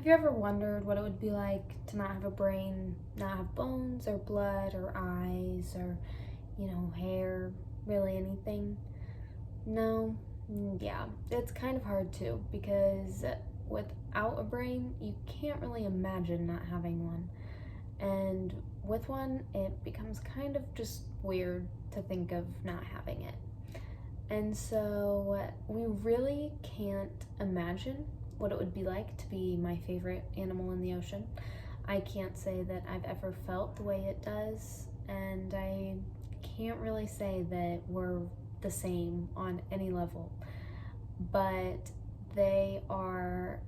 Have you ever wondered what it would be like to not have a brain, not have bones or blood or eyes or, hair, really anything? No? Yeah, it's kind of hard too because without a brain, you can't really imagine not having one. And with one, it becomes kind of just weird to think of not having it. And so we really can't imagine what it would be like to be my favorite animal in the ocean. I can't say that I've ever felt the way it does, and I can't really say that we're the same on any level. But they are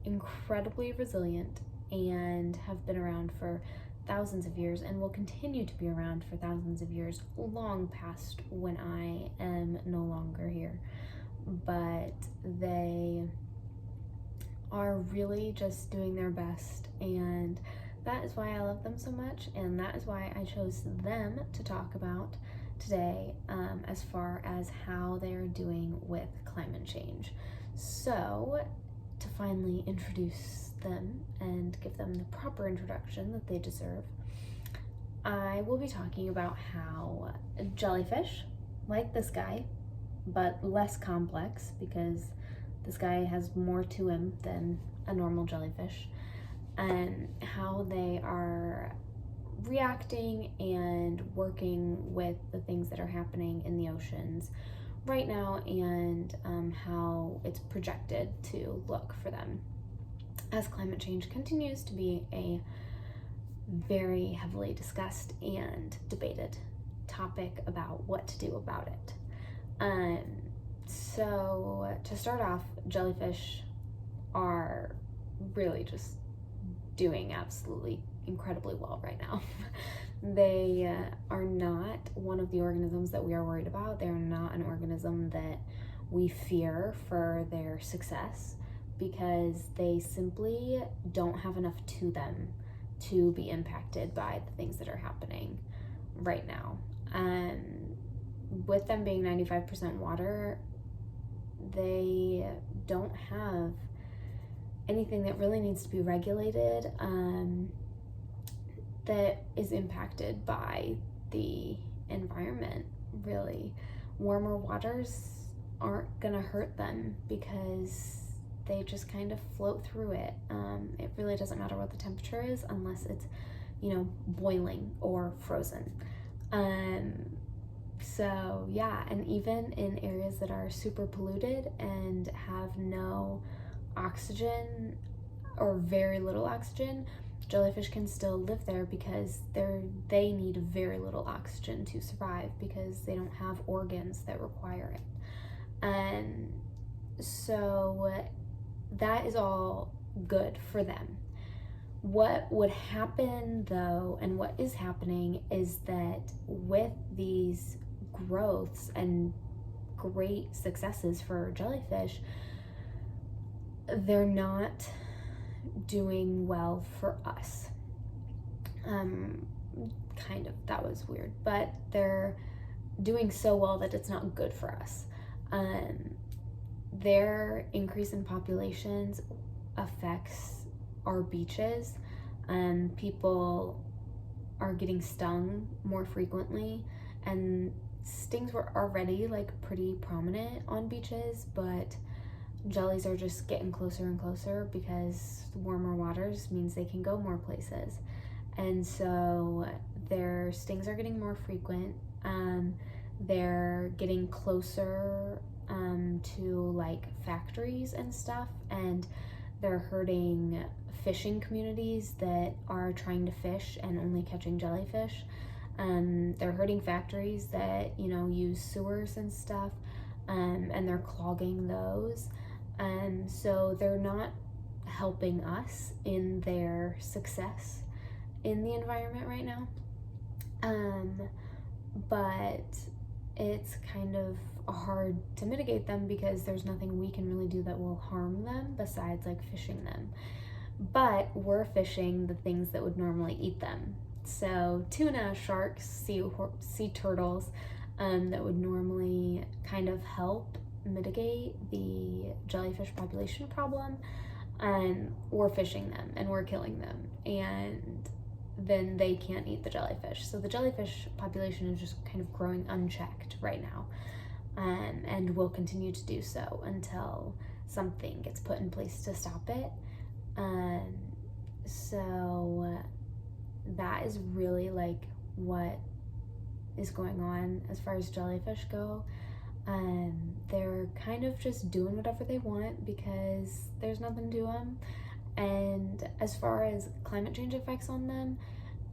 incredibly resilient and have been around for thousands of years and will continue to be around for thousands of years, long past when I am no longer here. But they are really just doing their best, and that is why I love them so much, and that is why I chose them to talk about today, as far as how they are doing with climate change. So, to finally introduce them and give them the proper introduction that they deserve, I will be talking about how jellyfish, like this guy, but less complex because this guy has more to him than a normal jellyfish, and how they are reacting and working with the things that are happening in the oceans right now, and how it's projected to look for them as climate change continues to be a very heavily discussed and debated topic about what to do about it. So to start off, jellyfish are really just doing absolutely incredibly well right now. They are not one of the organisms that we are worried about. They're not an organism that we fear for their success because they simply don't have enough to them to be impacted by the things that are happening right now. With them being 95% water, they don't have anything that really needs to be regulated that is impacted by the environment, really. Warmer waters aren't gonna hurt them because they just kind of float through it. It really doesn't matter what the temperature is unless it's, boiling or frozen. So yeah, and even in areas that are super polluted and have no oxygen or very little oxygen, jellyfish can still live there because they need very little oxygen to survive because they don't have organs that require it. And so that is all good for them. What would happen though, and what is happening, is that with these growths and great successes for jellyfish, they're not doing well for us. Kind of, that was weird, but they're doing so well that it's not good for us. Their increase in populations affects our beaches. People are getting stung more frequently, and stings were already pretty prominent on beaches, but jellies are just getting closer and closer because warmer waters means they can go more places. And so their stings are getting more frequent. They're getting closer to factories and stuff, and they're hurting fishing communities that are trying to fish and only catching jellyfish. They're hurting factories that use sewers and stuff, and they're clogging those. So they're not helping us in their success in the environment right now. But it's kind of hard to mitigate them because there's nothing we can really do that will harm them besides fishing them. But we're fishing the things that would normally eat them. So tuna, sharks, sea turtles, that would normally kind of help mitigate the jellyfish population problem, and we're fishing them and we're killing them, and then they can't eat the jellyfish. So the jellyfish population is just kind of growing unchecked right now, and will continue to do so until something gets put in place to stop it. So that is really like what is going on as far as jellyfish go. They're kind of just doing whatever they want because there's nothing to them. And as far as climate change effects on them,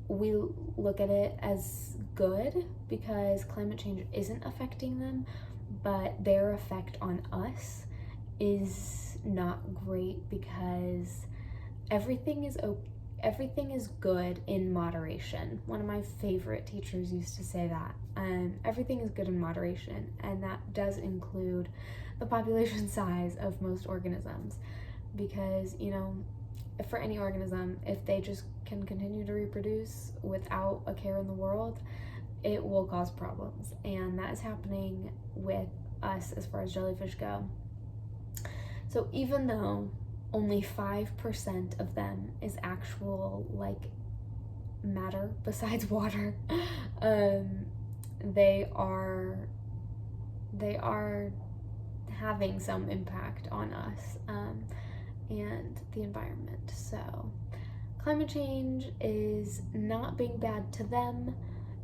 we look at it as good because climate change isn't affecting them, but their effect on us is not great because everything is good in moderation. One of my favorite teachers used to say that. Everything is good in moderation, and that does include the population size of most organisms, because, you know, for any organism, if they just can continue to reproduce without a care in the world, it will cause problems, and that is happening with us as far as jellyfish go. So even though only 5% of them is actual like matter besides water, they are having some impact on us and the environment. So climate change is not being bad to them,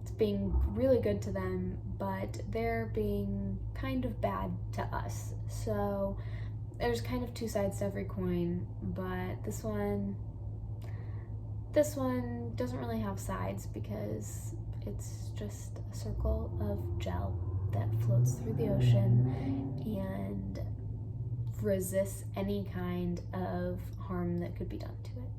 it's being really good to them, but they're being kind of bad to us. So there's kind of two sides to every coin, but this one doesn't really have sides because it's just a circle of gel that floats through the ocean and resists any kind of harm that could be done to it.